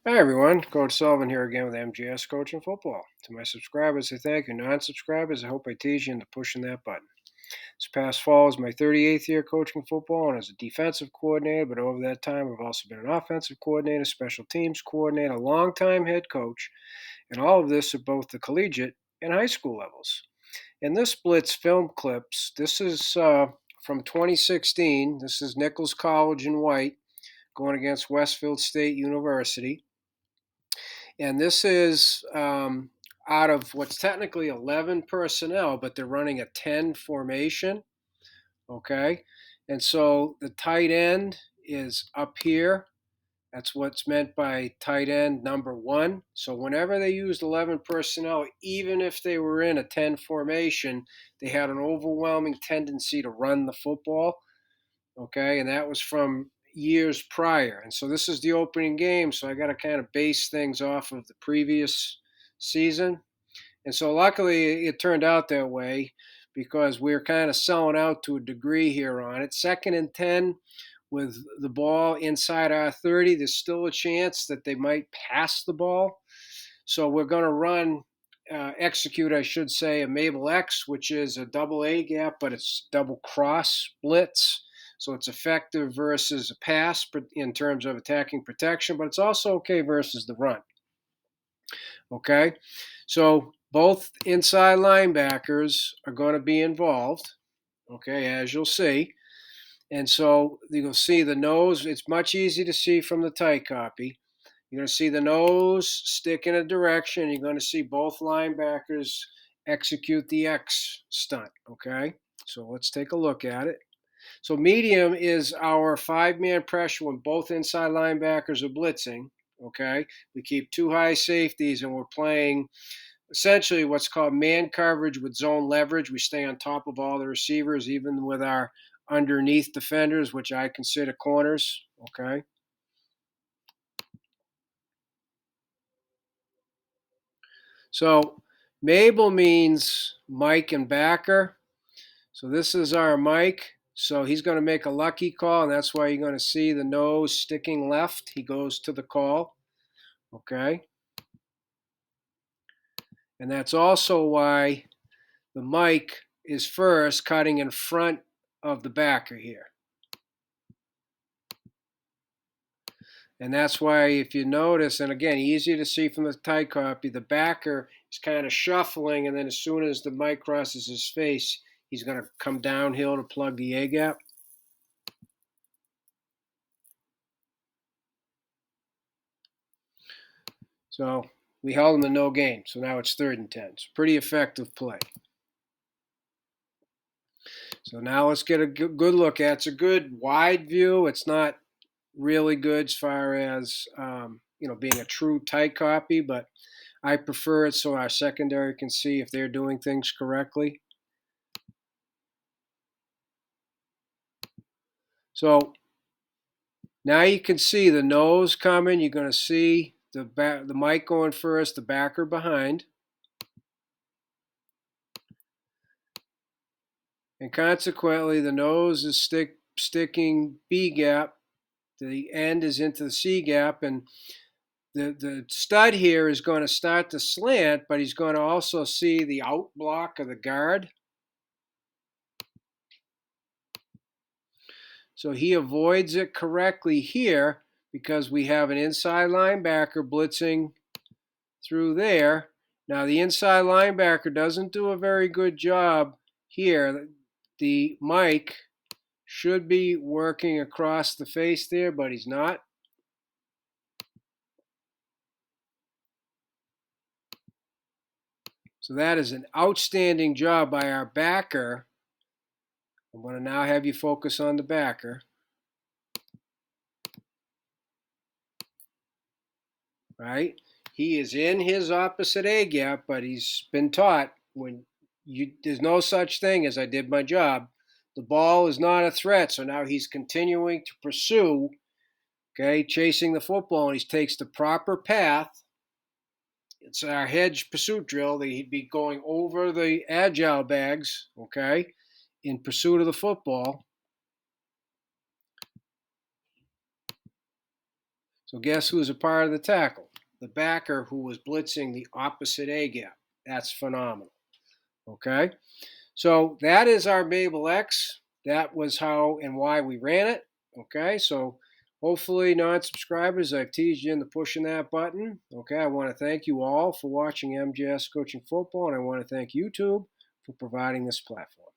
Hi everyone, Coach Sullivan here again with MGS Coaching Football. To my subscribers, I thank you. Non-subscribers, I hope I tease you into pushing that button. This past fall is my 38th year coaching football and as a defensive coordinator, but over that time I've also been an offensive coordinator, special teams coordinator, longtime head coach, and all of this at both the collegiate and high school levels. In this Blitz film clips, this is from 2016. This is Nichols College in white going against Westfield State University. And this is out of what's technically 11 personnel, but they're running a 10 formation. Okay. And so the tight end is up here. That's what's meant by tight end number one. So whenever they used 11 personnel, even if they were in a 10 formation, they had an overwhelming tendency to run the football. Okay. And that was from years prior. And so this is the opening game. So I got to kind of base things off of the previous season. And so luckily it turned out that way because we're kind of selling out to a degree here on it. Second and 10 with the ball inside our 30, there's still a chance that they might pass the ball. So we're going to execute, I should say, a Mabel X, which is a double A gap, but it's double cross blitz. So it's effective versus a pass in terms of attacking protection, but it's also okay versus the run. Okay, so both inside linebackers are going to be involved. Okay, as you'll see. And so you'll see the nose. It's much easier to see from the tight copy. You're going to see the nose stick in a direction. You're going to see both linebackers execute the X stunt. Okay, so let's take a look at it. So medium is our five-man pressure when both inside linebackers are blitzing. Okay, we keep two high safeties and we're playing essentially what's called man coverage with zone leverage. We stay on top of all the receivers, even with our underneath defenders, which I consider corners. Okay. So Mabel means Mike and backer. So this is our Mike. So he's going to make a lucky call, and that's why you're going to see the nose sticking left. He goes to the call. Okay. And that's also why the Mike is first, cutting in front of the backer here. And that's why, if you notice, and again, easy to see from the tight copy, the backer is kind of shuffling, and then as soon as the mic crosses his face, he's going to come downhill to plug the A gap. So we held him to no gain. So now it's 3rd and 10. It's pretty effective play. So now let's get a good look at it. It's a good wide view. It's not really good as far as being a true tight copy, but I prefer it so our secondary can see if they're doing things correctly. So now you can see the nose coming. You're going to see the mic going first, the backer behind. And consequently, the nose is sticking B gap. The end is into the C gap. And the stud here is going to start to slant, but he's going to also see the out block of the guard. So he avoids it correctly here because we have an inside linebacker blitzing through there. Now the inside linebacker doesn't do a very good job here. The mic should be working across the face there, but he's not. So that is an outstanding job by our backer. I'm going to now have you focus on the backer. Right? He is in his opposite A gap, but he's been taught there's no such thing as I did my job. The ball is not a threat, so now he's continuing to pursue, okay, chasing the football, and he takes the proper path. It's our hedge pursuit drill. He'd be going over the agile bags, okay, in pursuit of the football. So guess who's a part of the tackle? The backer who was blitzing the opposite A gap. That's phenomenal. Okay. So that is our Mabel X. That was how and why we ran it. Okay. So hopefully, non-subscribers, I've teased you into pushing that button. Okay. I want to thank you all for watching MJS Coaching Football, and I want to thank YouTube for providing this platform.